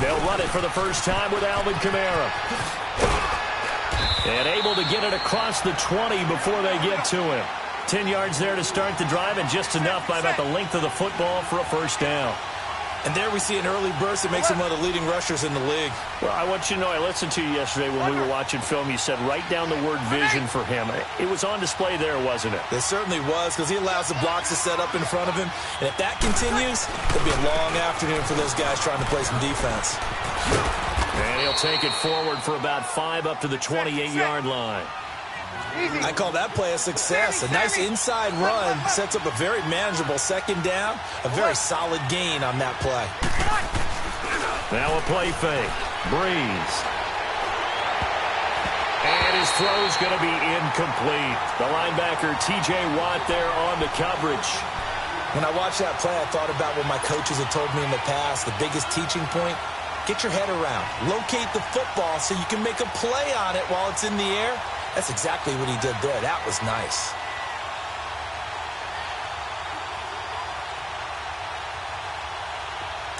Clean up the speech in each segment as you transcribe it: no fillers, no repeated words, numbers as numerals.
They'll run it for the first time with Alvin Kamara. And able to get it across the 20 before they get to him. 10 yards there to start the drive, and just enough by about the length of the football for a first down. And there we see an early burst that makes him one of the leading rushers in the league. Well, I want you to know, I listened to you yesterday when we were watching film. You said write down the word vision for him. It was on display there, wasn't it? It certainly was, because he allows the blocks to set up in front of him. And if that continues, it'll be a long afternoon for those guys trying to play some defense. And he'll take it forward for about 5 up to the 28-yard line. I call that play a success. A nice inside run sets up a very manageable second down. A very solid gain on that play. Now a play fake. Breeze. And his throw's going to be incomplete. The linebacker, T.J. Watt, there on the coverage. When I watched that play, I thought about what my coaches had told me in the past. The biggest teaching point, get your head around. Locate the football so you can make a play on it while it's in the air. That's exactly what he did there. That was nice.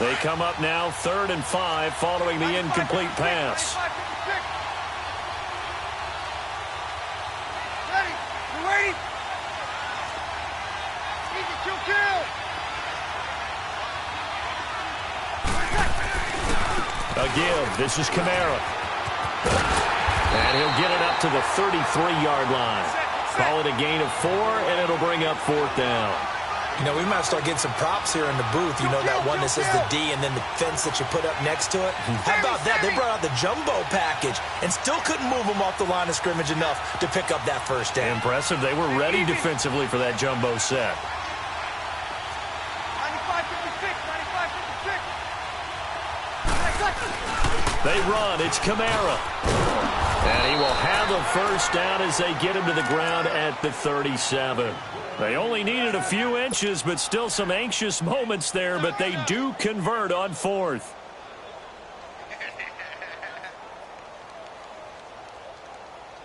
They come up now 3rd and 5 following the incomplete pass. Ready? You ready? Easy, kill. A give. This is Kamara. And he'll get it up to the 33-yard line. Call it a gain of 4, and it'll bring up 4th down. You know, we might start getting some props here in the booth. You know, that one that says the D and then the fence that you put up next to it. How about that? They brought out the jumbo package and still couldn't move them off the line of scrimmage enough to pick up that first down. Impressive. They were ready defensively for that jumbo set. 95-56. They run. It's Kamara. And he will have a first down as they get him to the ground at the 37. They only needed a few inches, but still some anxious moments there, but they do convert on 4th.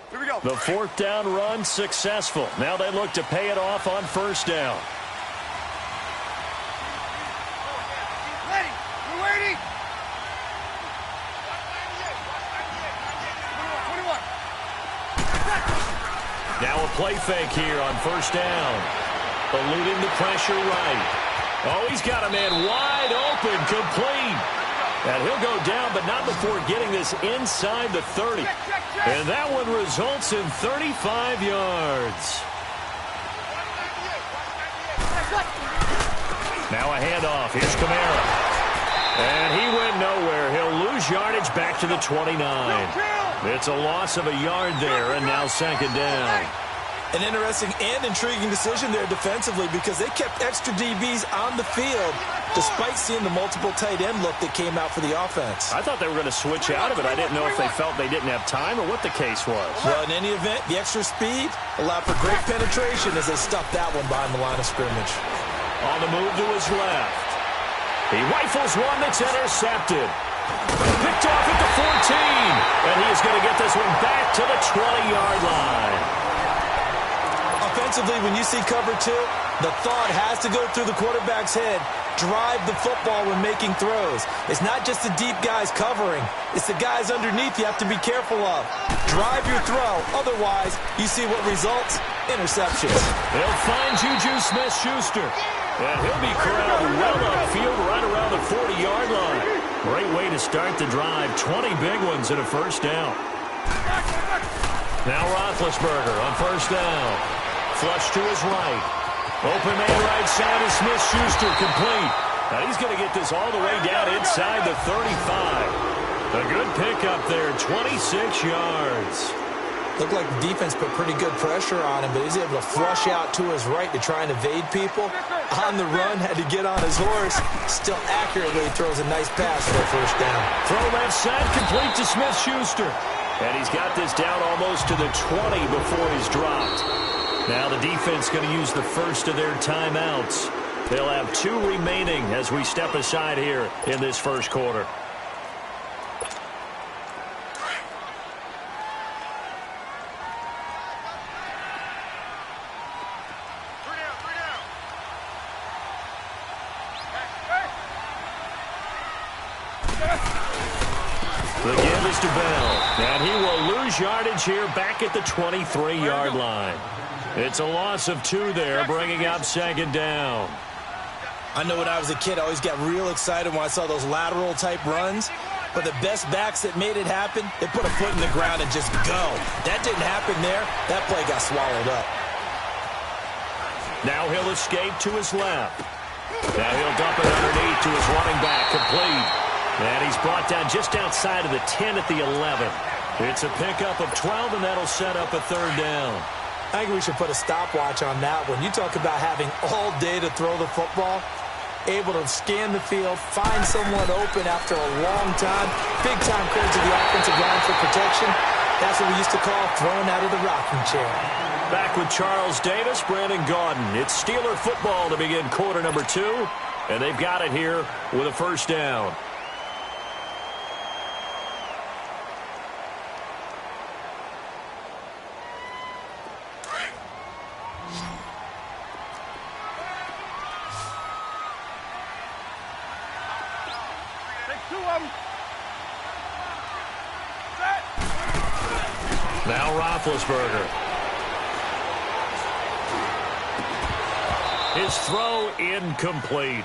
Here we go. The 4th down run successful. Now they look to pay it off on 1st down. Ready? You ready? 21. Now a play fake here on 1st down. Eluding the pressure right. Oh, he's got a man wide open, complete. And he'll go down, but not before getting this inside the 30. And that one results in 35 yards. Now a handoff. Here's Kamara. And he went nowhere. He'll lose yardage back to the 29. It's a loss of a yard there, and now 2nd down. An interesting and intriguing decision there defensively because they kept extra DBs on the field despite seeing the multiple tight end look that came out for the offense. I thought they were going to switch out of it. I didn't know if they felt they didn't have time or what the case was. Well, in any event, the extra speed allowed for great penetration as they stuffed that one behind the line of scrimmage. On the move to his left. He rifles one that's intercepted. Picked off at the 14. And he is going to get this one back to the 20-yard line. Offensively, when you see cover 2, the thought has to go through the quarterback's head. Drive the football when making throws. It's not just the deep guys covering. It's the guys underneath you have to be careful of. Drive your throw. Otherwise, you see what results? Interceptions. They'll find Juju Smith-Schuster. And he'll be corralled well upfield right around the 40-yard line. Great way to start the drive. 20 big ones and a first down. Now Roethlisberger on 1st down. Flush to his right. Open man right side is Smith-Schuster, complete. Now he's going to get this all the way down inside the 35. A good pickup there, 26 yards. Looked like the defense put pretty good pressure on him, but he's able to flush out to his right to try and evade people. On the run, had to get on his horse. Still accurately throws a nice pass for a first down. Throw left side, complete to Smith-Schuster. And he's got this down almost to the 20 before he's dropped. Now the defense going to use the first of their timeouts. They'll have 2 remaining as we step aside here in this first quarter. The give is to Bell, and he will lose yardage here back at the 23-yard line. It's a loss of 2 there, bringing up second down. I know when I was a kid, I always got real excited when I saw those lateral-type runs. But the best backs that made it happen, they put a foot in the ground and just go. That didn't happen there. That play got swallowed up. Now he'll escape to his left. Now he'll dump it underneath to his running back, complete. And he's brought down just outside of the 10 at the 11. It's a pickup of 12, and that'll set up a third down. I think we should put a stopwatch on that one. You talk about having all day to throw the football, able to scan the field, find someone open after a long time. Big-time credit to the offensive line for protection. That's what we used to call throwing out of the rocking chair. Back with Charles Davis, Brandon Gaudin. It's Steeler football to begin quarter number 2, and they've got it here with a first down. Now Roethlisberger. His throw incomplete.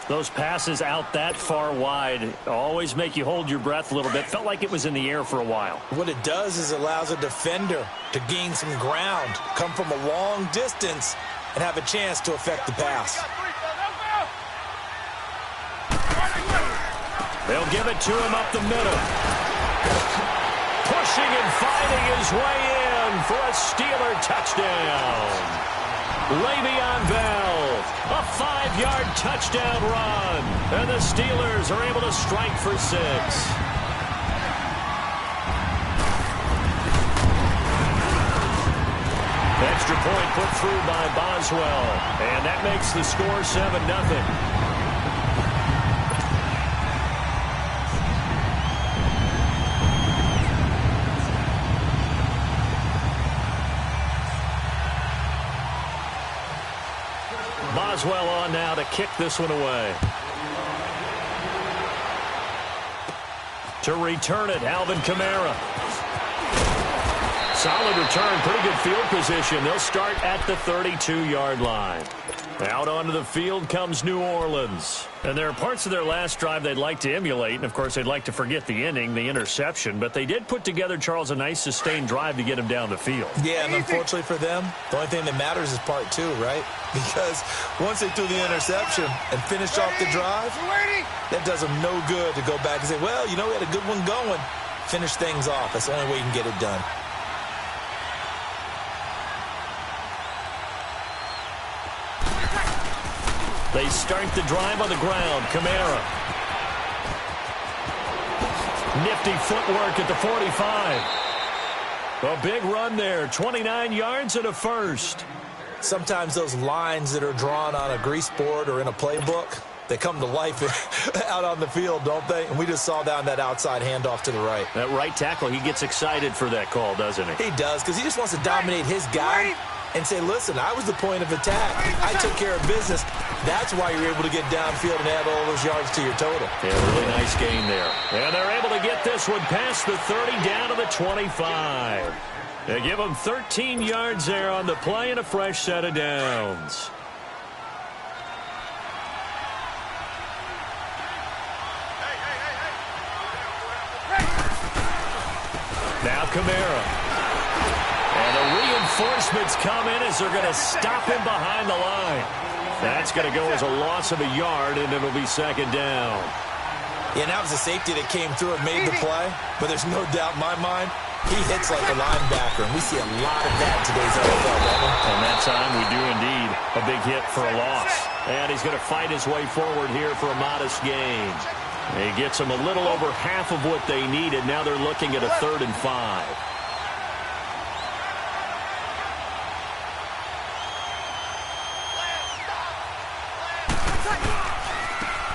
Those passes out that far wide always make you hold your breath a little bit. Felt like it was in the air for a while. What it does is it allows a defender to gain some ground, come from a long distance, and have a chance to affect the pass. They'll give it to him up the middle. Pushing and fighting his way in for a Steeler touchdown. Le'Veon Bell, a 5-yard touchdown run. And the Steelers are able to strike for 6. Extra point put through by Boswell. And that makes the score 7-0. Boswell on now to kick this one away. To return it, Alvin Kamara. Solid return, pretty good field position. They'll start at the 32-yard line. Out onto the field comes New Orleans. And there are parts of their last drive they'd like to emulate. And, of course, they'd like to forget the inning, the interception. But they did put together, Charles, a nice sustained drive to get him down the field. Yeah, and unfortunately for them, the only thing that matters is part 2, right? Because once they threw the interception and finished off the drive, that does them no good to go back and say, well, you know, we had a good one going. Finish things off. That's the only way you can get it done. They start the drive on the ground. Kamara. Nifty footwork at the 45. A big run there. 29 yards and a first. Sometimes those lines that are drawn on a grease board or in a playbook, they come to life out on the field, don't they? And we just saw down that outside handoff to the right. That right tackle, he gets excited for that call, doesn't he? He does, because he just wants to dominate his guy and say, listen, I was the point of attack. I took care of business. That's why you're able to get downfield and add all those yards to your total. Yeah, really nice gain there. And they're able to get this one past the 30 down to the 25. They give them 13 yards there on the play and a fresh set of downs. Now Kamara. And the reinforcements come in as they're going to stop him behind the line. That's going to go as a loss of a yard, and it'll be second down. Yeah, that was a safety that came through and made the play. But there's no doubt in my mind, he hits like a linebacker, and we see a lot of that in today's NFL, don't we? And that time we do indeed a big hit for a loss. And he's going to fight his way forward here for a modest gain. He gets them a little over half of what they needed. Now they're looking at a 3rd and 5.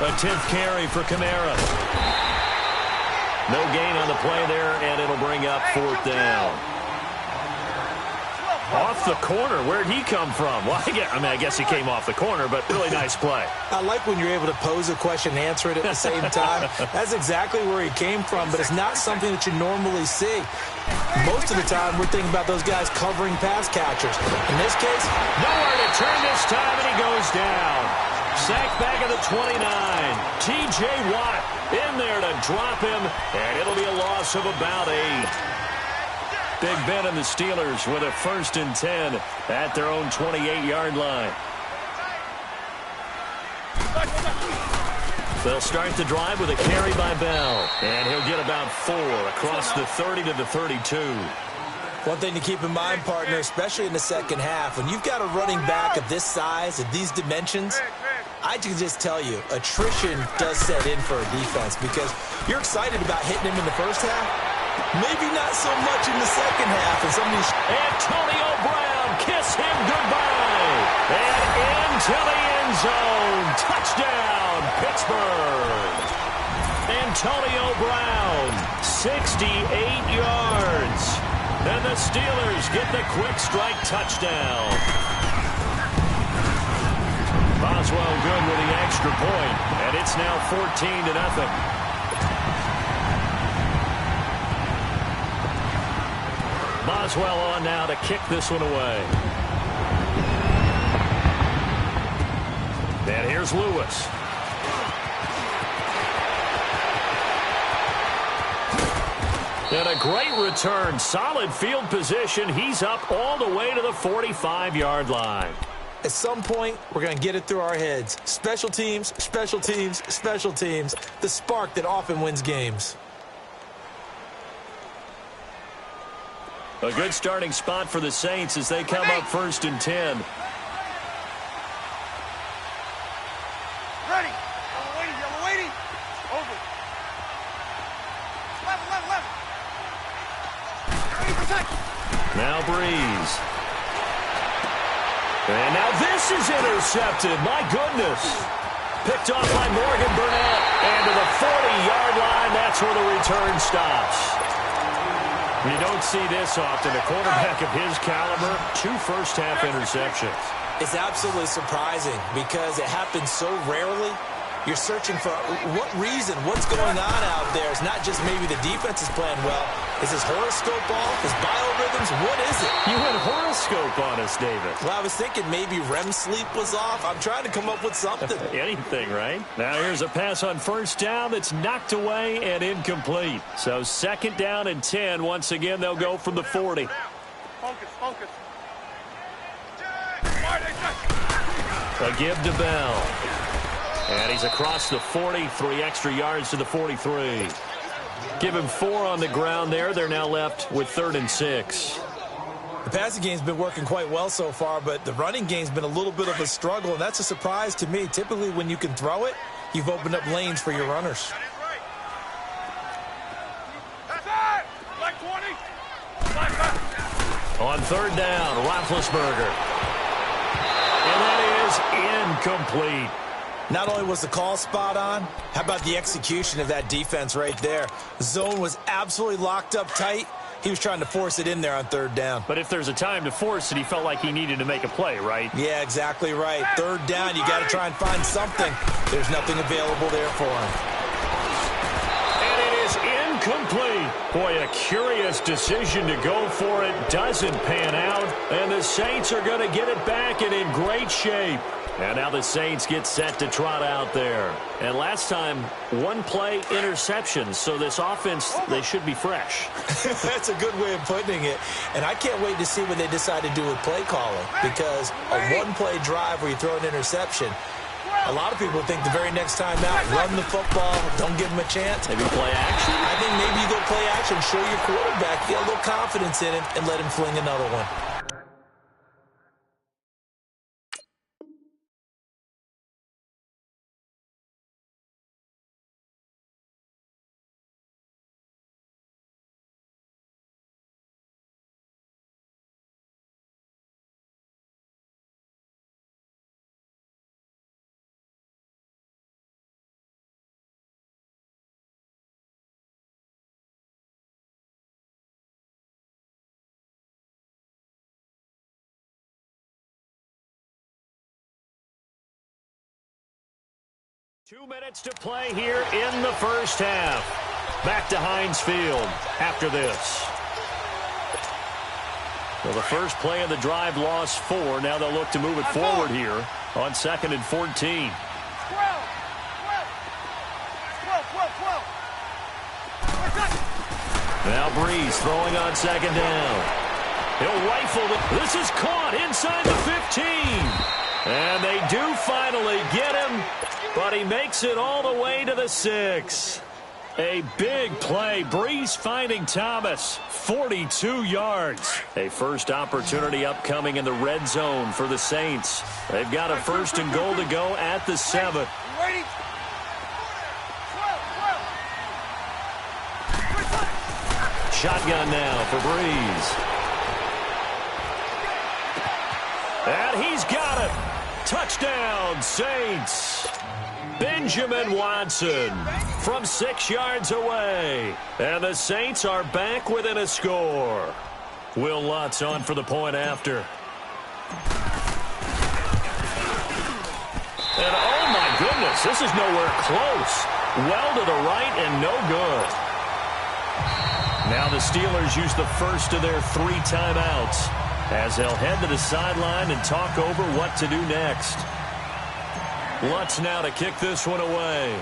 A 10th carry for Kamara. No gain on the play there, and it'll bring up 4th down. Off the corner. Where'd he come from? Well, I guess he came off the corner, but really nice play. I like when you're able to pose a question and answer it at the same time. That's exactly where he came from, but it's not something that you normally see. Most of the time, we're thinking about those guys covering pass catchers. In this case, nowhere to turn this time, and he goes down. Sacked back at the 29. T.J. Watt in there to drop him, and it'll be a loss of about 8. Big Ben and the Steelers with a 1st and 10 at their own 28-yard line. They'll start the drive with a carry by Bell, and he'll get about 4 across the 30 to the 32. One thing to keep in mind, partner, especially in the second half, when you've got a running back of this size, of these dimensions, I can just tell you, attrition does set in for a defense because you're excited about hitting him in the first half. Maybe not so much in the second half. Antonio Brown, kiss him goodbye. And into the end zone. Touchdown, Pittsburgh. Antonio Brown, 68 yards. And the Steelers get the quick strike touchdown. Boswell good with the extra point, and it's now 14-0. Boswell on now to kick this one away. And here's Lewis. And a great return. Solid field position. He's up all the way to the 45-yard line. At some point, we're going to get it through our heads. Special teams, special teams, special teams. The spark that often wins games. A good starting spot for the Saints as they come up 1st and 10. Ready. Yellow waiting. Over. Left. Ready, protect. Now Breeze. And now this is intercepted. My goodness. Picked off by Morgan Burnett. And to the 40-yard line, that's where the return stops. You don't see this often. A quarterback of his caliber, 2 first-half interceptions. It's absolutely surprising because it happens so rarely. You're searching for what reason, what's going on out there. It's not just maybe the defense is playing well. Is his horoscope off? His biorhythms? What is it? You went horoscope on us, David. Well, I was thinking maybe REM sleep was off. I'm trying to come up with something. Anything, right? Now here's a pass on 1st down that's knocked away and incomplete. So 2nd down and 10. Once again, they'll go from the 40. Focus. A give to Bell. And he's across the 40, 3 extra yards to the 43. Give him 4 on the ground there. They're now left with 3rd and 6. The passing game's been working quite well so far, but the running game's been a little bit of a struggle, and that's a surprise to me. Typically, when you can throw it, you've opened up lanes for your runners. On 3rd down, Roethlisberger. And that is incomplete. Not only was the call spot on, how about the execution of that defense right there? The zone was absolutely locked up tight. He was trying to force it in there on 3rd down. But if there's a time to force it, he felt like he needed to make a play, right? Yeah, exactly right. 3rd down, you got to try and find something. There's nothing available there for him. And it is incomplete. Boy, a curious decision to go for it. Doesn't pan out. And the Saints are going to get it back and in great shape. And now the Saints get set to trot out there. And last time, 1 play interception. So this offense, they should be fresh. That's a good way of putting it. And I can't wait to see what they decide to do with play calling. Because a 1-play drive where you throw an interception, a lot of people think the very next time out, run the football, don't give them a chance. Maybe play action? I think maybe you go play action, show your quarterback, get a little confidence in him, and let him fling another one. 2 minutes to play here in the first half. Back to Heinz Field after this. Well, the first play of the drive lost 4. Now they'll look to move it forward here on 2nd and 14. 12. Now Breeze throwing on 2nd down. He'll rifle it. This is caught inside the 15. And they do finally get him, but he makes it all the way to the 6. A big play. Breeze finding Thomas. 42 yards. A first opportunity upcoming in the red zone for the Saints. They've got a 1st and goal to go at the 7. Shotgun now for Breeze. And he's got it. Touchdown, Saints. Benjamin Watson from 6 yards away. And the Saints are back within a score. Will Lutz on for the point after. And oh my goodness, this is nowhere close. Well to the right and no good. Now the Steelers use the first of their 3 timeouts as they'll head to the sideline and talk over what to do next. Lutz now to kick this one away.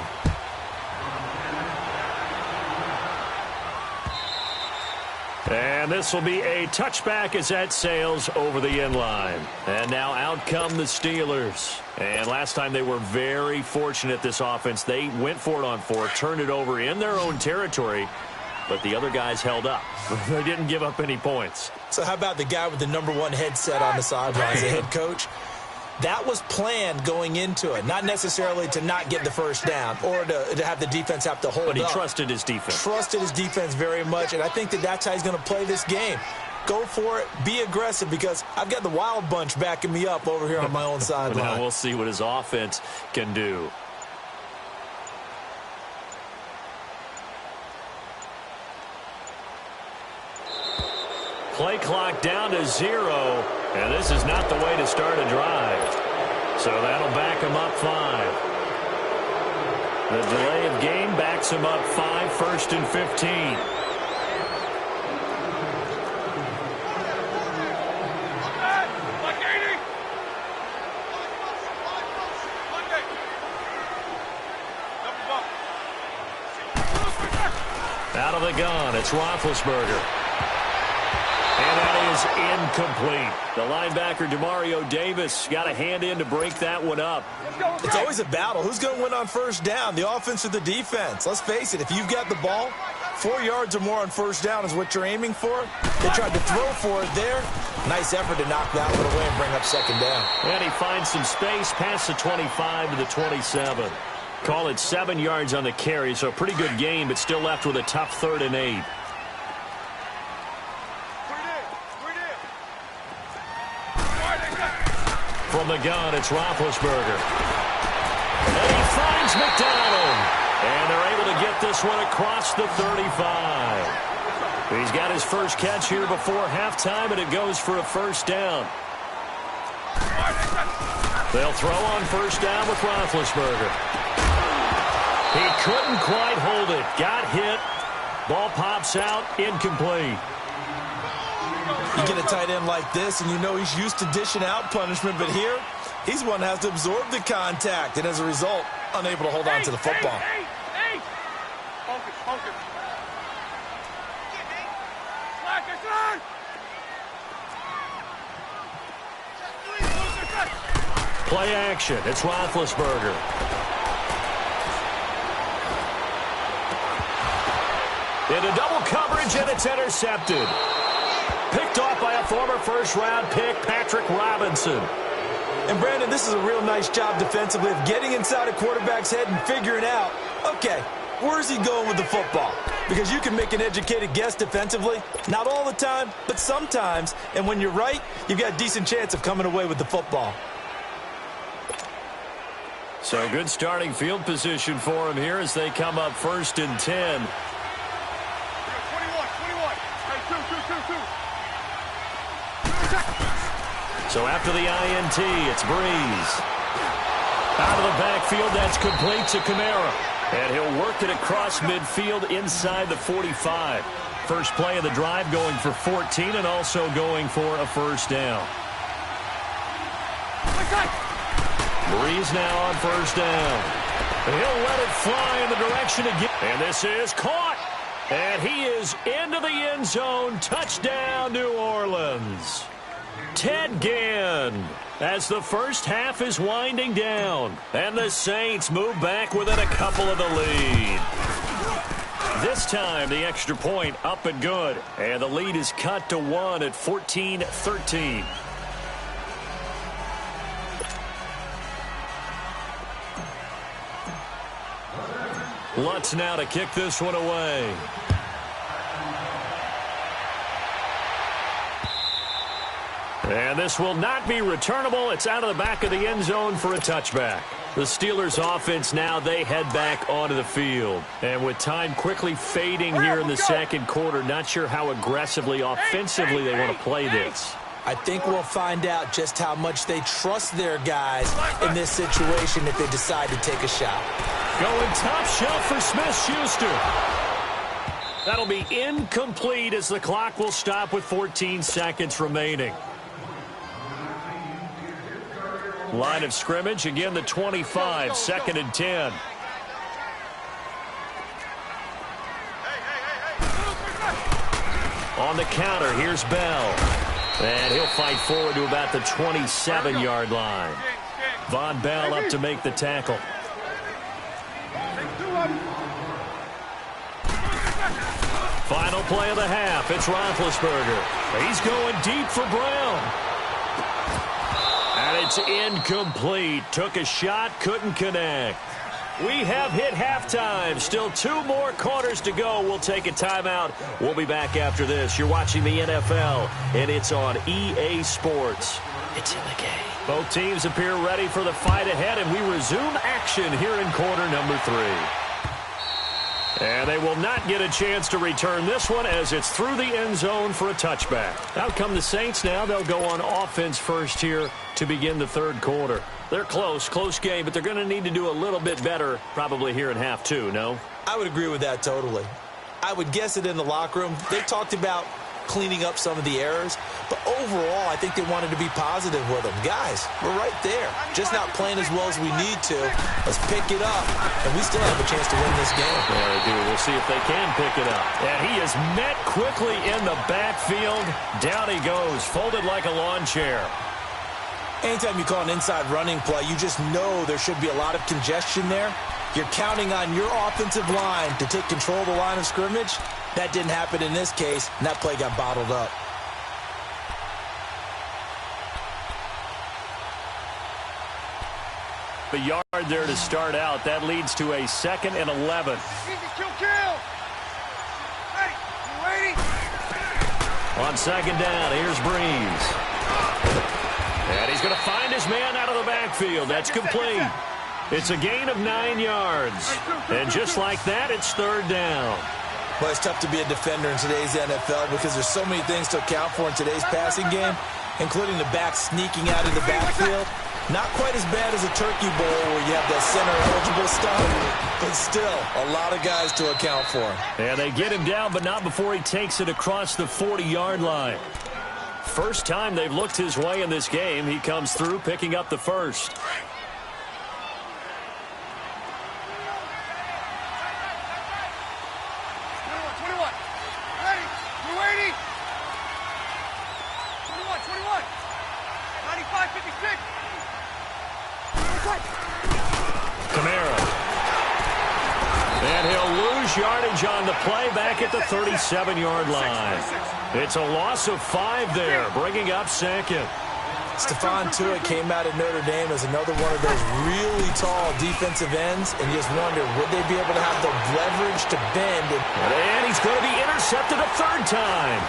And this will be a touchback as that sails over the end line. And now out come the Steelers. And last time they were very fortunate, this offense. They went for it on 4, turned it over in their own territory, but the other guys held up. They didn't give up any points. So how about the guy with the #1 headset on the sidelines, the head coach? That was planned going into it, not necessarily to not get the first down or to have the defense have to hold up. But he trusted his defense. Trusted his defense very much, and I think that's how he's going to play this game. Go for it. Be aggressive, because I've got the wild bunch backing me up over here on my own sideline. Now we'll see what his offense can do. Play clock down to 0, and this is not the way to start a drive. So that'll back him up 5. The delay of game backs him up 5, 1st and 15. Out of the gun, it's Roethlisberger. And that is incomplete. The linebacker, Demario Davis, got a hand in to break that one up. It's always a battle. Who's going to win on first down, the offense or the defense? Let's face it, if you've got the ball, 4 yards or more on first down is what you're aiming for. They tried to throw for it there. Nice effort to knock that one away and bring up 2nd down. And he finds some space past the 25 to the 27. Call it 7 yards on the carry, so a pretty good game, but still left with a tough 3rd and 8. From the gun, it's Roethlisberger. And he finds McDonald. And they're able to get this one across the 35. He's got his first catch here before halftime, and it goes for a 1st down. They'll throw on 1st down with Roethlisberger. He couldn't quite hold it. Got hit. Ball pops out. Incomplete. You get a tight end like this, and you know he's used to dishing out punishment, but here, he's one that has to absorb the contact, and as a result, unable to hold on to the football. Focus. Play action. It's Roethlisberger. Into double coverage, and it's intercepted. Picked off by a former first-round pick, Patrick Robinson. And, Brandon, this is a real nice job defensively of getting inside a quarterback's head and figuring out, okay, where's he going with the football? Because you can make an educated guess defensively, not all the time, but sometimes. And when you're right, you've got a decent chance of coming away with the football. So good starting field position for him here as they come up 1st and 10. 21. Hey, two. So after the INT, it's Breeze. Out of the the backfield. That's complete to Kamara. And he'll work it across midfield inside the 45. First play of the drive going for 14 and also going for a first down. Breeze now on first down. He'll let it fly in the direction again. And this is caught. And he is into the end zone. Touchdown, New Orleans. Ted Ginn as the first half is winding down. And the Saints move back within a couple of the lead. This time, the extra point up and good. And the lead is cut to 1 at 14-13. Lutz now to kick this one away. And this will not be returnable. It's out of the back of the end zone for a touchback. The Steelers offense now, they head back onto the field. And with time quickly fading here in the second quarter, not sure how aggressively, offensively they want to play this. I think we'll find out just how much they trust their guys in this situation if they decide to take a shot. Going top shelf for Smith-Schuster. That'll be incomplete as the clock will stop with 14 seconds remaining. Line of scrimmage, again the 25, 2nd and 10. On the counter, here's Bell. And he'll fight forward to about the 27-yard line. Von Bell up to make the tackle. Final play of the half, it's Roethlisberger. He's going deep for Brown. And it's incomplete. Took a shot, couldn't connect. We have hit halftime. Still 2 more quarters to go. We'll take a timeout. We'll be back after this. You're watching the NFL, and it's on EA Sports. It's in the game. Both teams appear ready for the fight ahead, and we resume action here in quarter number 3. And they will not get a chance to return this one as it's through the end zone for a touchback. Out come the Saints now. They'll go on offense first here to begin the third quarter. They're close game, but they're going to need to do a little bit better probably here in half 2, no? I would agree with that totally. I would guess it in the locker room. They talked about cleaning up some of the errors, but overall, I think they wanted to be positive with them. Guys, we're right there. Just not playing as well as we need to. Let's pick it up, and we still have a chance to win this game. Yeah, they do. We'll see if they can pick it up. And he is met quickly in the backfield. Down he goes, folded like a lawn chair. Anytime you call an inside running play, you just know there should be a lot of congestion there. You're counting on your offensive line to take control of the line of scrimmage. That didn't happen in this case, and that play got bottled up. The yard there to start out. That leads to a 2nd and 11. Kill. Ready? On 2nd down, here's Breeze. And he's going to find his man out of the backfield. That's complete. It's a gain of 9 yards. And just like that, it's 3rd down. Well, it's tough to be a defender in today's NFL because there's so many things to account for in today's passing game, including the back sneaking out of the backfield. Not quite as bad as a turkey bowl where you have that center-eligible stuff, but still a lot of guys to account for. And they get him down, but not before he takes it across the 40-yard line. First time they've looked his way in this game. He comes through, picking up the first. Kamara. And he'll lose yardage on the play back at the 37-yard line. It's a loss of 5 there, bringing up 2nd. Stephon Tuitt came out of Notre Dame as another one of those really tall defensive ends, and you just wonder, would they be able to have the leverage to bend? And he's going to be intercepted a 3rd time.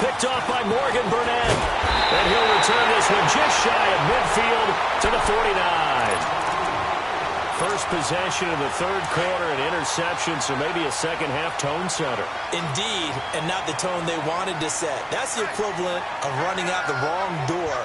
Picked off by Morgan Burnett. And he'll return this one just shy of midfield to the 49. First possession of the 3rd quarter, an interception, so maybe a second-half tone setter. Indeed, and not the tone they wanted to set. That's the equivalent of running out the wrong door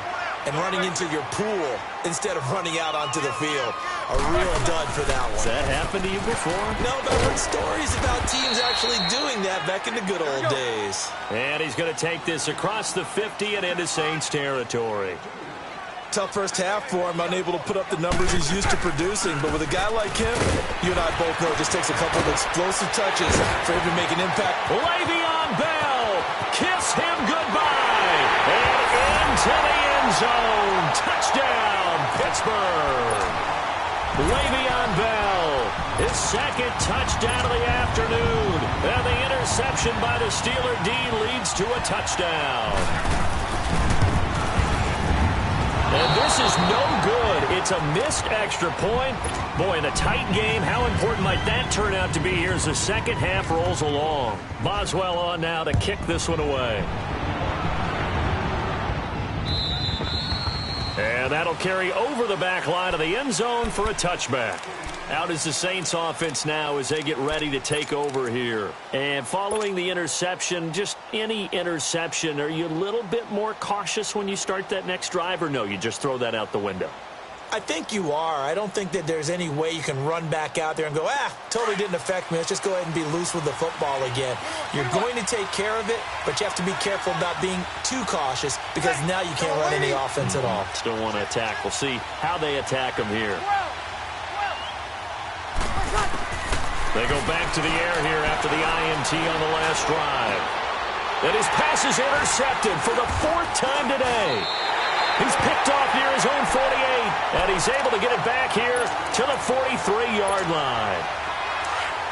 and running into your pool instead of running out onto the field. A real dud for that one. Has that happened to you before? No, but I've heard stories about teams actually doing that back in the good old days. And he's going to take this across the 50 and into Saints territory. Tough first half for him, unable to put up the numbers he's used to producing. But with a guy like him, you and I both know it just takes a couple of explosive touches for him to make an impact. Le'Veon Bell, kiss him goodbye. And into the end zone. Touchdown, Pittsburgh. Le'Veon Bell, his second touchdown of the afternoon. And the interception by the Steeler D leads to a touchdown. And this is no good. It's a missed extra point. Boy, in a tight game, how important might that turn out to be here as the second half rolls along? Boswell on now to kick this one away. And that'll carry over the back line of the end zone for a touchback. Out is the Saints offense now as they get ready to take over here. And following the interception, just any interception, are you a little bit more cautious when you start that next drive, or no, you just throw that out the window? I think you are. I don't think that there's any way you can run back out there and go, totally didn't affect me. Let's just go ahead and be loose with the football again. You're going to take care of it, but you have to be careful about being too cautious because now you can't run any offense at all. Still want to attack. We'll see how they attack them here. They go back to the air here after the INT on the last drive. And his pass is intercepted for the fourth time today. He's picked off near his own 48, and he's able to get it back here to the 43-yard line.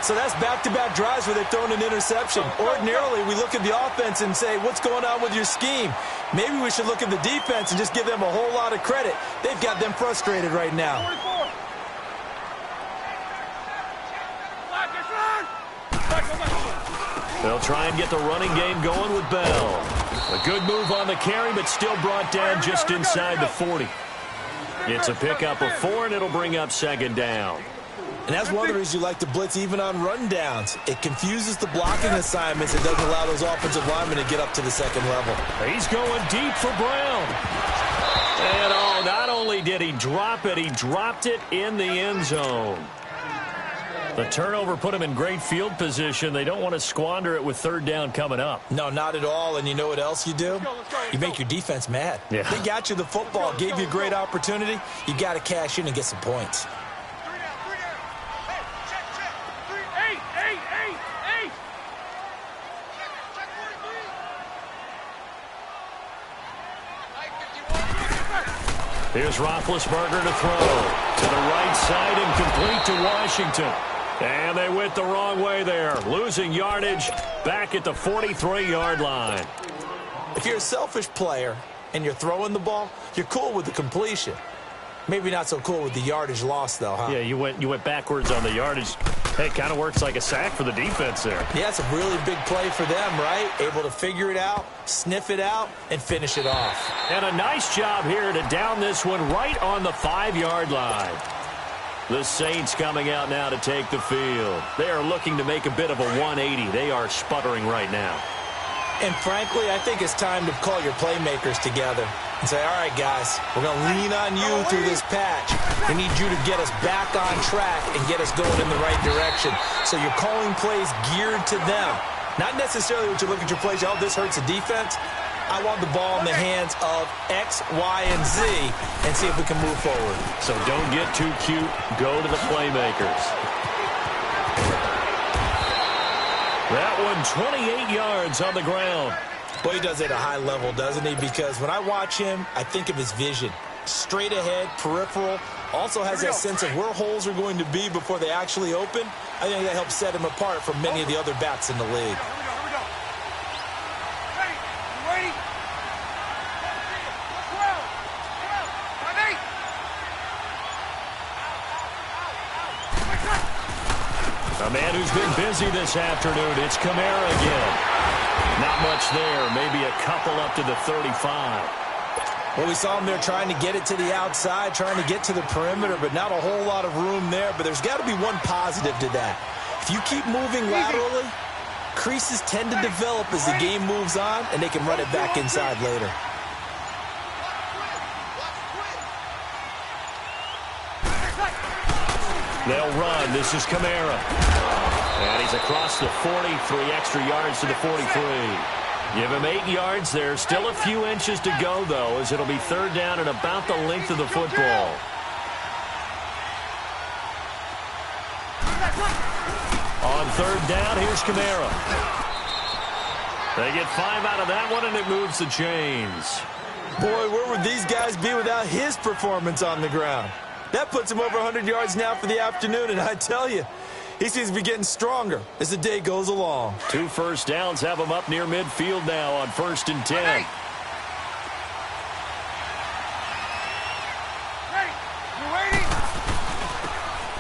So that's back-to-back drives where they've thrown an interception. Ordinarily, we look at the offense and say, what's going on with your scheme? Maybe we should look at the defense and just give them a whole lot of credit. They've got them frustrated right now. They'll try and get the running game going with Bell. A good move on the carry, but still brought down just inside the 40. It's a pickup of 4, and it'll bring up second down. And that's one of the reasons you like to blitz even on rundowns. It confuses the blocking assignments. It doesn't allow those offensive linemen to get up to the second level. He's going deep for Brown. And not only did he drop it, he dropped it in the end zone. The turnover put him in great field position. They don't want to squander it with third down coming up. No, not at all. And you know what else you do? You make your defense mad. Yeah. They got you the football, gave you a great opportunity. You got to cash in and get some points. Here's Roethlisberger to throw. To the right side and complete to Washington. And they went the wrong way there. Losing yardage back at the 43-yard line. If you're a selfish player and you're throwing the ball, you're cool with the completion. Maybe not so cool with the yardage loss, though, huh? Yeah, you went backwards on the yardage. Hey, it kind of works like a sack for the defense there. Yeah, it's a really big play for them, right? Able to figure it out, sniff it out, and finish it off. And a nice job here to down this one right on the 5-yard line. The Saints coming out now to take the field. They are looking to make a bit of a 180. They are sputtering right now. And frankly, I think it's time to call your playmakers together and say, all right, guys, we're going to lean on you through this patch. We need you to get us back on track and get us going in the right direction. So you're calling plays geared to them. Not necessarily what you look at your plays, this hurts the defense. I want the ball in the hands of X, Y, and Z and see if we can move forward. So don't get too cute. Go to the playmakers. That one 28 yards on the ground. Boy, he does it at a high level, doesn't he? Because when I watch him, I think of his vision. Straight ahead, peripheral. Also has that sense of where holes are going to be before they actually open. I think that helps set him apart from many of the other backs in the league. A man who's been busy this afternoon, it's Kamara again. Not much there, maybe a couple up to the 35. Well, we saw him there trying to get it to the outside, trying to get to the perimeter, but not a whole lot of room there. But there's got to be one positive to that. If you keep moving laterally, creases tend to develop as the game moves on, and they can run it back inside later. They'll run. This is Kamara. And he's across the 40, 3 extra yards to the 43. Give him 8 yards there. Still a few inches to go, though, as it'll be third down and about the length of the football. On third down, here's Kamara. They get 5 out of that one, and it moves the chains. Boy, where would these guys be without his performance on the ground? That puts him over 100 yards now for the afternoon, and I tell you, he seems to be getting stronger as the day goes along. 2 first downs have him up near midfield now on 1st and 10. Ready. You waiting?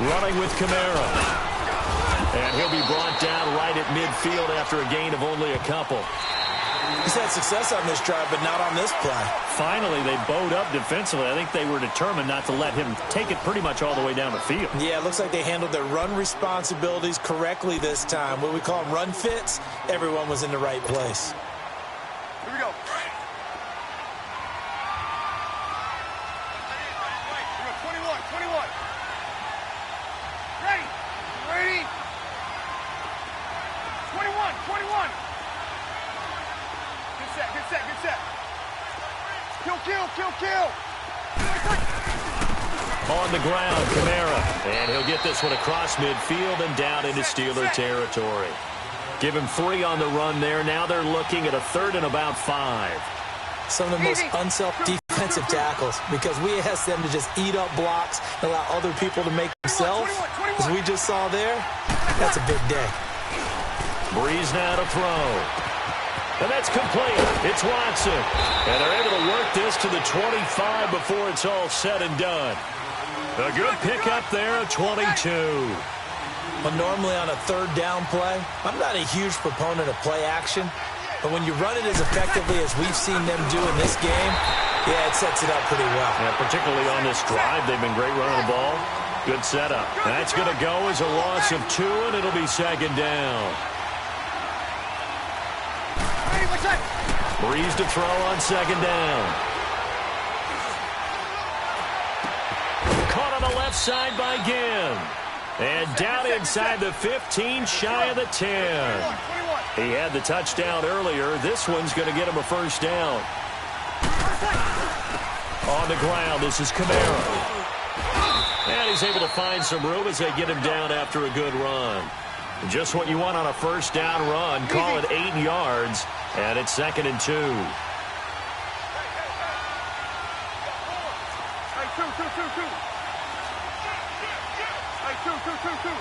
Running with Kamara. And he'll be brought down right at midfield after a gain of only a couple. He's had success on this drive, but not on this play. Finally, they bowed up defensively. I think they were determined not to let him take it pretty much all the way down the field. Yeah, it looks like they handled their run responsibilities correctly this time. What we call them run fits, everyone was in the right place. Here we go. Here we go. 21. Ready. Ready. 21. Good set. Kill. On the ground, Kamara. And he'll get this one across midfield and down into Steeler territory. Give him 3 on the run there. Now they're looking at a 3rd and about 5. Some of the most unself-defensive tackles because we ask them to just eat up blocks and allow other people to make themselves. As we just saw there, that's a big day. Breeze now to throw. And that's complete. It's Watson. And they're able to work this to the 25 before it's all said and done. A good pickup there at 22. Well, normally on a 3rd down play, I'm not a huge proponent of play action. But when you run it as effectively as we've seen them do in this game, yeah, it sets it up pretty well. Yeah, particularly on this drive, they've been great running the ball. Good setup. That's going to go as a loss of 2, and it'll be 2nd down. Breeze to throw on 2nd down. Caught on the left side by Ginn. And down inside the 15, shy of the 10. He had the touchdown earlier. This one's going to get him a 1st down. On the ground, this is Kamara. And he's able to find some room as they get him down after a good run. Just what you want on a 1st down run. Call it 8 yards. And it's 2nd and 2. Hey, two.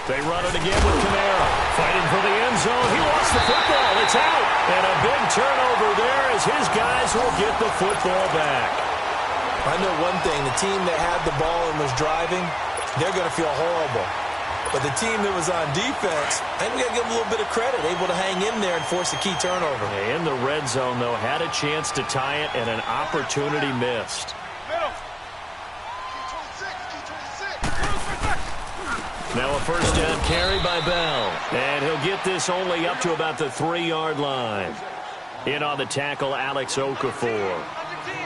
They run it again with Kamara. Fighting for the end zone. He lost the football. It's out. And a big turnover there as his guys will get the football back. I know one thing. The team that had the ball and was driving, they're going to feel horrible. But the team that was on defense, I think we got to give them a little bit of credit, able to hang in there and force a key turnover. In the red zone, though, had a chance to tie it and an opportunity missed. Now a 1st down carry by Bell. And he'll get this only up to about the 3-yard line. In on the tackle, Alex Okafor.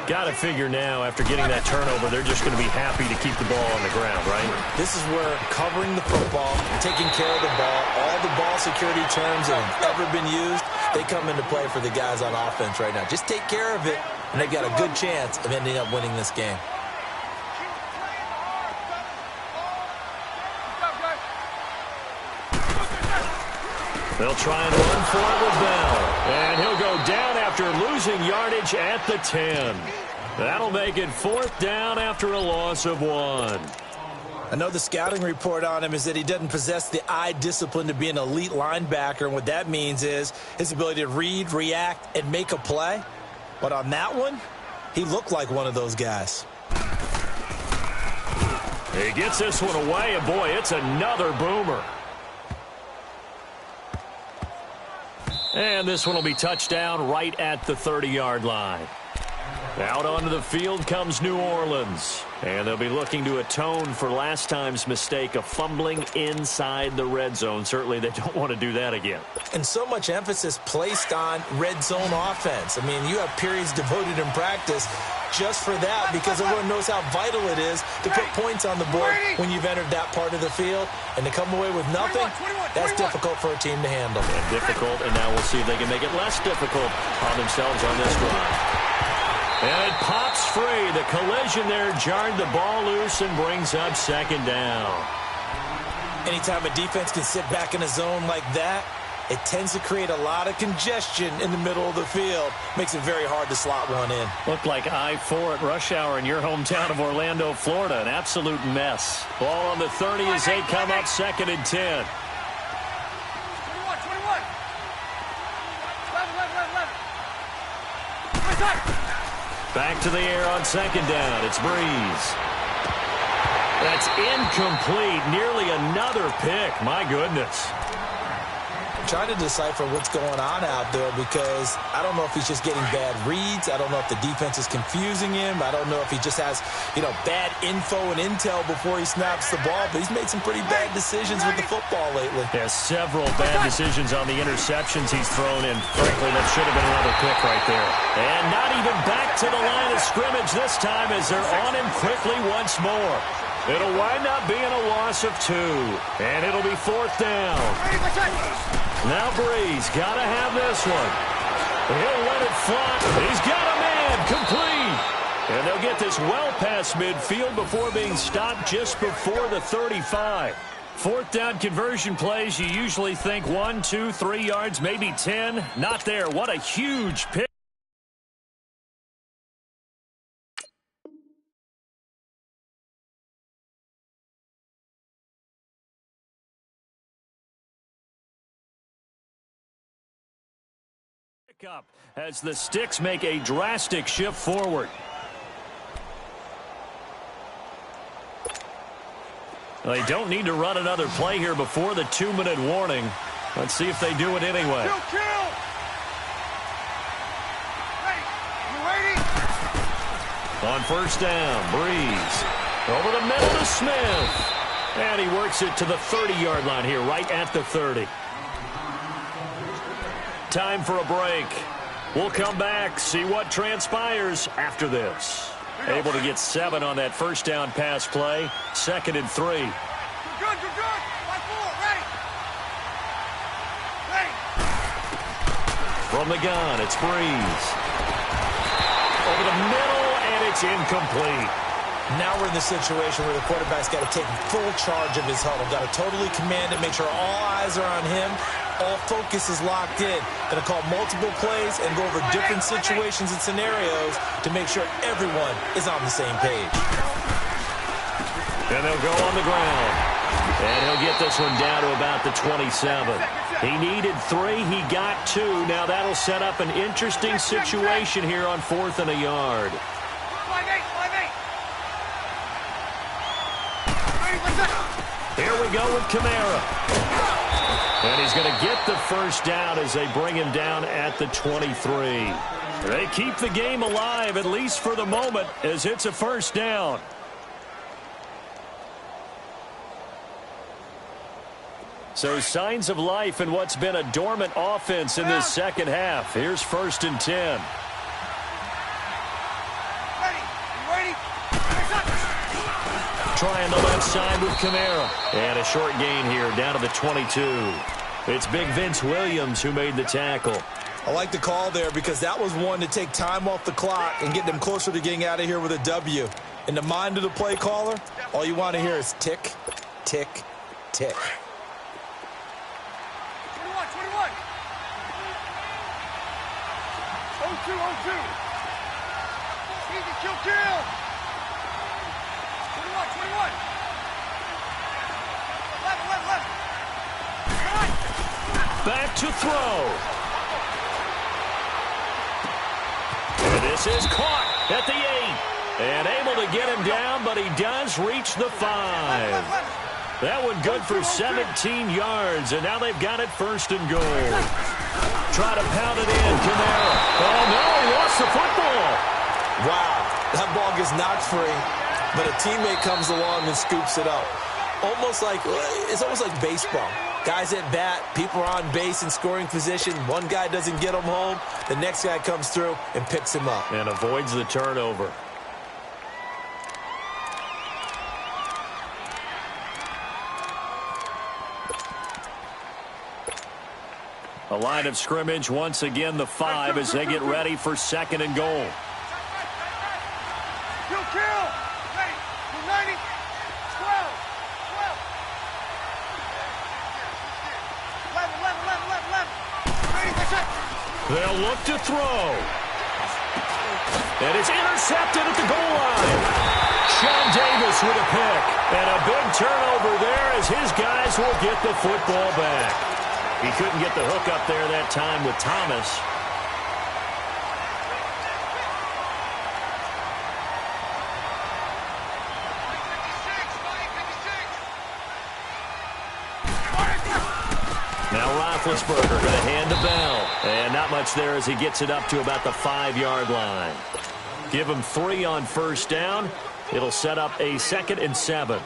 Got to figure now, after getting that turnover, they're just going to be happy to keep the ball on the ground, right? This is where covering the football, taking care of the ball, all the ball security terms that have ever been used, they come into play for the guys on offense right now. Just take care of it, and they've got a good chance of ending up winning this game. They'll try and run for it with Bell. And he'll go down after losing yardage at the 10. That'll make it 4th down after a loss of 1. I know the scouting report on him is that he doesn't possess the eye discipline to be an elite linebacker. And what that means is his ability to read, react, and make a play. But on that one, he looked like one of those guys. He gets this one away, and boy, it's another boomer. And this one will be touched down right at the 30-yard line. Out onto the field comes New Orleans. And they'll be looking to atone for last time's mistake of fumbling inside the red zone. Certainly they don't want to do that again. And so much emphasis placed on red zone offense. I mean, you have periods devoted in practice just for that because everyone knows how vital it is to put points on the board when you've entered that part of the field. And to come away with nothing, that's difficult for a team to handle. And difficult, and now we'll see if they can make it less difficult on themselves on this drive. And it pops free. The collision there jarred the ball loose and brings up second down. Anytime a defense can sit back in a zone like that, it tends to create a lot of congestion in the middle of the field. Makes it very hard to slot one in. Looked like I-4 at rush hour in your hometown of Orlando, Florida. An absolute mess. Ball on the 30 as they come up second and 10. 21, 21. 11. Back to the air on second down. It's Breeze. That's incomplete. Nearly another pick. My goodness. I'm trying to decipher what's going on out there because I don't know if he's just getting bad reads. I don't know if the defense is confusing him. I don't know if he just has, bad info and intel before he snaps the ball. But he's made some pretty bad decisions with the football lately. Yeah, several bad decisions on the interceptions he's thrown in. Frankly, that should have been another pick right there. And not even back to the line of scrimmage this time as they're on him quickly once more. It'll wind up being a loss of 2. And it'll be fourth down. Now Breeze got to have this one. He'll let it fly. He's got a man complete. And they'll get this well past midfield before being stopped just before the 35. Fourth down conversion plays, you usually think 1, 2, 3 yards, maybe 10. Not there. What a huge pick. Up as the Sticks make a drastic shift forward. They don't need to run another play here before the 2-minute warning. Let's see if they do it anyway. Kill. Ready? On first down, Breeze. Over the middle to Smith. And he works it to the 30-yard line here, right at the 30. Time for a break. We'll come back, see what transpires after this. Able to get 7 on that first down pass play. Second and 3. You're good. 5-4, ready. From the gun, it's Breeze. Over the middle, and it's incomplete. Now we're in the situation where the quarterback's got to take full charge of his huddle. Got to totally command it, make sure all eyes are on him. All focus is locked in. Going to call multiple plays and go over different situations and scenarios to make sure everyone is on the same page. And they'll go on the ground. And he'll get this one down to about the 27. He needed 3. He got 2. Now that'll set up an interesting situation here on 4th and a yard. 5-8. Here we go with Kamara. And he's going to get the first down as they bring him down at the 23. They keep the game alive, at least for the moment, as it's a first down. So signs of life in what's been a dormant offense in this second half. Here's first and 10. Ready? Trying the left side with Kamara. And a short gain here down to the 22. It's Big Vince Williams who made the tackle. I like the call there because that was one to take time off the clock and get them closer to getting out of here with a W. In the mind of the play caller, all you want to hear is tick, tick, tick. 21. 0-2. Easy, kill. 21. 11. Back to throw. And this is caught at the 8. And able to get him down, but he does reach the 5. That one good for 17 yards, and now they've got it first and goal. Try to pound it in, Kamara. Oh, no, he lost the football. Wow, that ball gets knocked free, but a teammate comes along and scoops it up. It's almost like baseball. Guys at bat, people are on base in scoring position. One guy doesn't get him home. The next guy comes through and picks him up. And avoids the turnover. A line of scrimmage, once again the 5 as they get ready for 2nd and goal. Kill. Ready. 90. 12. 12. 11. Ready. They'll look to throw. And it's intercepted at the goal line. Sean Davis with a pick. And a big turnover there as his guys will get the football back. He couldn't get the hook up there that time with Thomas. Now Roethlisberger going to hand the bell. And not much there as he gets it up to about the 5-yard line. Give him 3 on 1st down. It'll set up a 2nd and 7.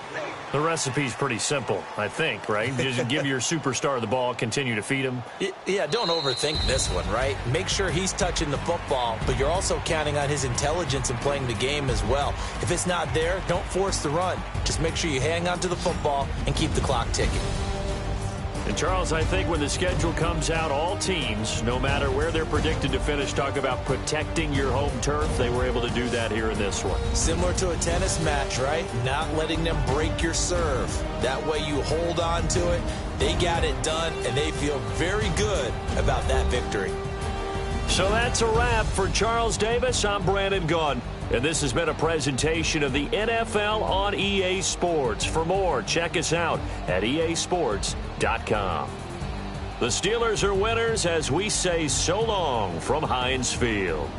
The recipe's pretty simple, I think, right? Just give your superstar the ball, continue to feed him. Yeah, don't overthink this one, right? Make sure he's touching the football, but you're also counting on his intelligence in playing the game as well. If it's not there, don't force the run. Just make sure you hang on to the football and keep the clock ticking. And, Charles, I think when the schedule comes out, all teams, no matter where they're predicted to finish, talk about protecting your home turf. They were able to do that here in this one. Similar to a tennis match, right? Not letting them break your serve. That way you hold on to it. They got it done, and they feel very good about that victory. So that's a wrap for Charles Davis. I'm Brandon Gunn. And this has been a presentation of the NFL on EA Sports. For more, check us out at easports.com. The Steelers are winners as we say so long from Heinz Field.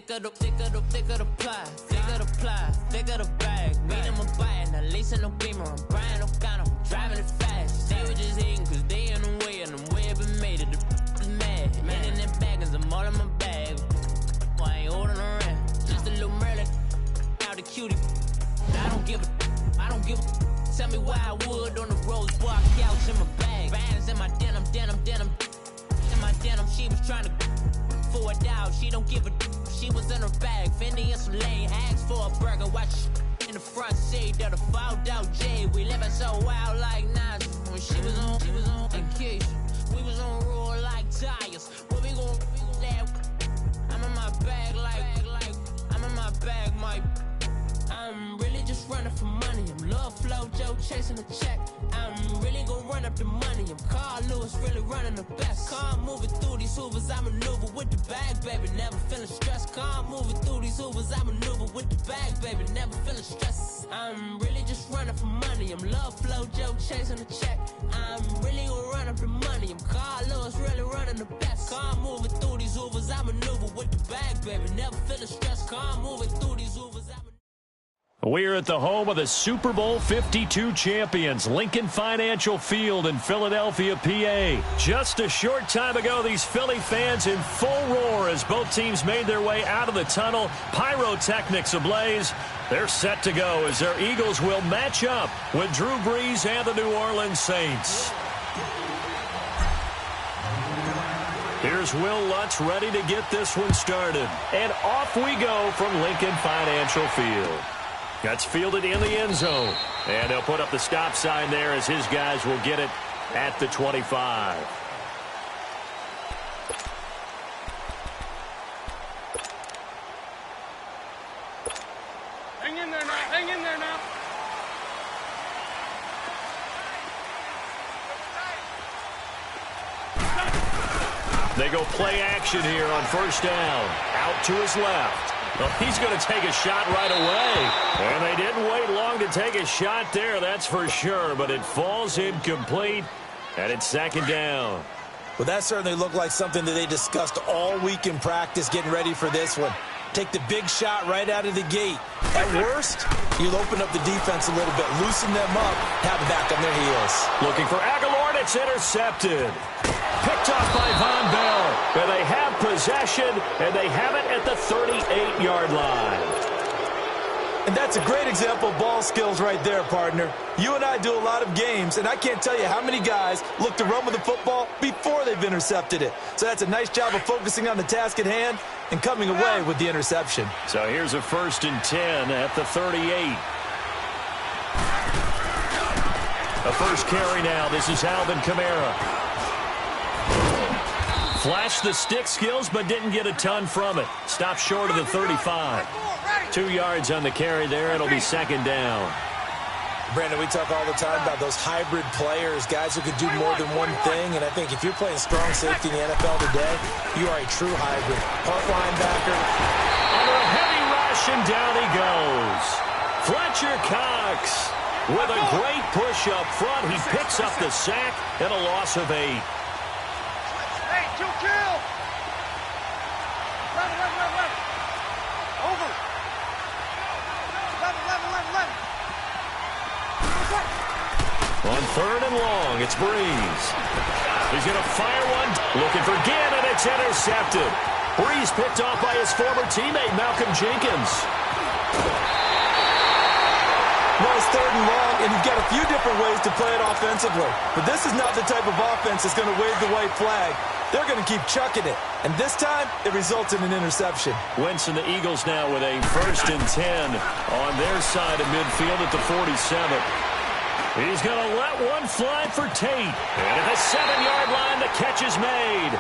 thick of the pie, thick of the ply, thick of the bag. Meet them a buying, at least in no beamer. I'm Brian O'Connor, driving it fast. They were just hating cause they in the way, and the way it been made it, the is mad. Man in them baggins, I'm all in my bag. I ain't holding around, just a little Merlin, out the cutie. I don't give a. Tell me why I would on the rose bar couch in my bag. Bands in my denim. In my denim, she was trying to for a doubt. She don't give a. She was in her bag. Fendi and some lane hags for a burger. Watch in the front seat of the fouled out J. We living so wild like Nas. When she was on vacation. We was on roll like tires. What we gon' let? I'm in my bag like I'm in my bag, Mike. I'm really just running for money. I'm Love Flow Joe chasing the check. I'm really gonna run up the money. I'm Carl Lewis, really running the best. Calm moving through these hoovers, I maneuver with the bag, baby. Never feeling stressed. Calm moving through these hoovers, I maneuver with the bag, baby. Never feeling stressed. I'm really just running for money. I'm Love Flow Joe chasing the check. I'm really gonna run up the money. I'm Carl Lewis, really running the best. Calm moving through these hoovers, I maneuver with the bag, baby. Never feeling stressed. Calm moving through these hoovers, I maneuver. We're at the home of the Super Bowl 52 champions, Lincoln Financial Field in Philadelphia, PA. Just a short time ago, these Philly fans in full roar as both teams made their way out of the tunnel. Pyrotechnics ablaze. They're set to go as their Eagles will match up with Drew Brees and the New Orleans Saints. Here's Will Lutz ready to get this one started. And off we go from Lincoln Financial Field. That's fielded in the end zone. And they'll put up the stop sign there as his guys will get it at the 25. Hang in there now. Hang in there now. They go play action here on first down. Out to his left. Well, he's going to take a shot right away. And they didn't wait long to take a shot there, that's for sure. But it falls incomplete, and it's second down. Well, that certainly looked like something that they discussed all week in practice getting ready for this one. Take the big shot right out of the gate. At worst, you'll open up the defense a little bit, loosen them up, have them back on their heels. Looking for Aguilar, and it's intercepted. Picked off by Von Bell. And they have possession, and they have it at the 38-yard line. And that's a great example of ball skills right there, partner. You and I do a lot of games, and I can't tell you how many guys look to run with the football before they've intercepted it. So that's a nice job of focusing on the task at hand and coming away with the interception. So here's a 1st and 10 at the 38. The first carry now. This is Alvin Kamara. Flashed the stick skills, but didn't get a ton from it. Stopped short of the 35. 2 yards on the carry there. It'll be second down. Brandon, we talk all the time about those hybrid players, guys who can do more than one thing. And I think if you're playing strong safety in the NFL today, you are a true hybrid. Part linebacker. Under a heavy rush, and down he goes. Fletcher Cox with a great push up front. He picks up the sack and a loss of 8. Hey, 2 kill. Left. Over. Left. On 3rd and long, it's Brees. He's going to fire one. Looking for Ginn, and it's intercepted. Brees picked off by his former teammate, Malcolm Jenkins. Well, it's 3rd and long, and you've got a few different ways to play it offensively. But this is not the type of offense that's going to wave the white flag. They're going to keep chucking it. And this time, it results in an interception. Wentz and the Eagles now with a 1st and 10 on their side of midfield at the 47. He's going to let one fly for Tate. And at the 7-yard line, the catch is made.